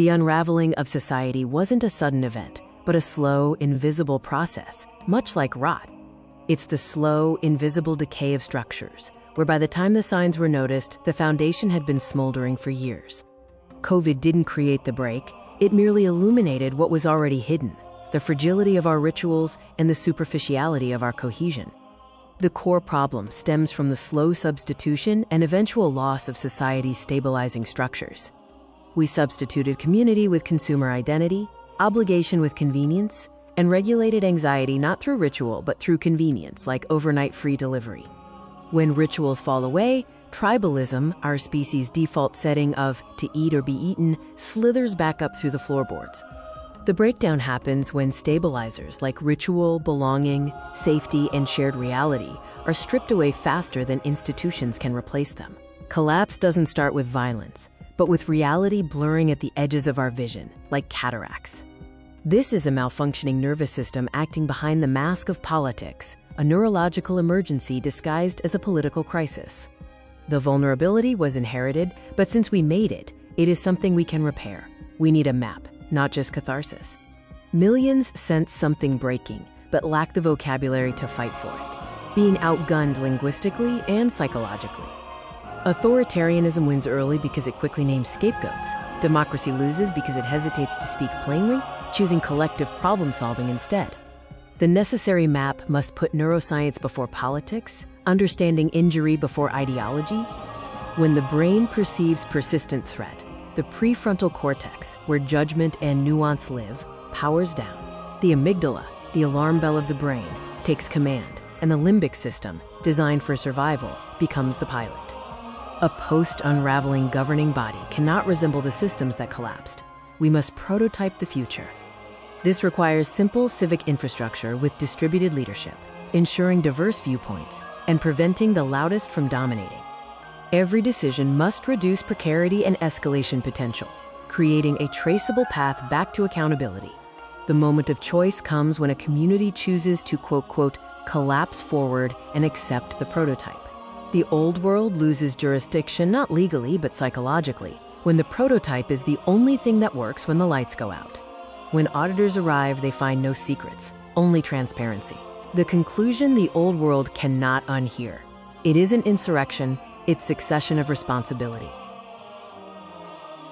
The unraveling of society wasn't a sudden event, but a slow, invisible process, much like rot. It's the slow, invisible decay of structures, where by the time the signs were noticed, the foundation had been smoldering for years. COVID didn't create the break, it merely illuminated what was already hidden, the fragility of our rituals and the superficiality of our cohesion. The core problem stems from the slow substitution and eventual loss of society's stabilizing structures. We substituted community with consumer identity, obligation with convenience, and regulated anxiety not through ritual but through convenience, like overnight free delivery. When rituals fall away, tribalism, our species' default setting of to eat or be eaten, slithers back up through the floorboards. The breakdown happens when stabilizers like ritual, belonging, safety, and shared reality are stripped away faster than institutions can replace them. Collapse doesn't start with violence, but with reality blurring at the edges of our vision, like cataracts. This is a malfunctioning nervous system acting behind the mask of politics, a neurological emergency disguised as a political crisis. The vulnerability was inherited, but since we made it, it is something we can repair. We need a map, not just catharsis. Millions sense something breaking, but lack the vocabulary to fight for it, being outgunned linguistically and psychologically. Authoritarianism wins early because it quickly names scapegoats. Democracy loses because it hesitates to speak plainly, choosing collective problem-solving instead. The necessary map must put neuroscience before politics, understanding injury before ideology. When the brain perceives persistent threat, the prefrontal cortex, where judgment and nuance live, powers down. The amygdala, the alarm bell of the brain, takes command, and the limbic system, designed for survival, becomes the pilot. A post-unraveling governing body cannot resemble the systems that collapsed. We must prototype the future. This requires simple civic infrastructure with distributed leadership, ensuring diverse viewpoints, and preventing the loudest from dominating. Every decision must reduce precarity and escalation potential, creating a traceable path back to accountability. The moment of choice comes when a community chooses to quote, collapse forward and accept the prototype. The old world loses jurisdiction not legally but psychologically, when the prototype is the only thing that works when the lights go out. When auditors arrive, they find no secrets, only transparency. The conclusion the old world cannot unhear. It isn't insurrection, it's succession of responsibility.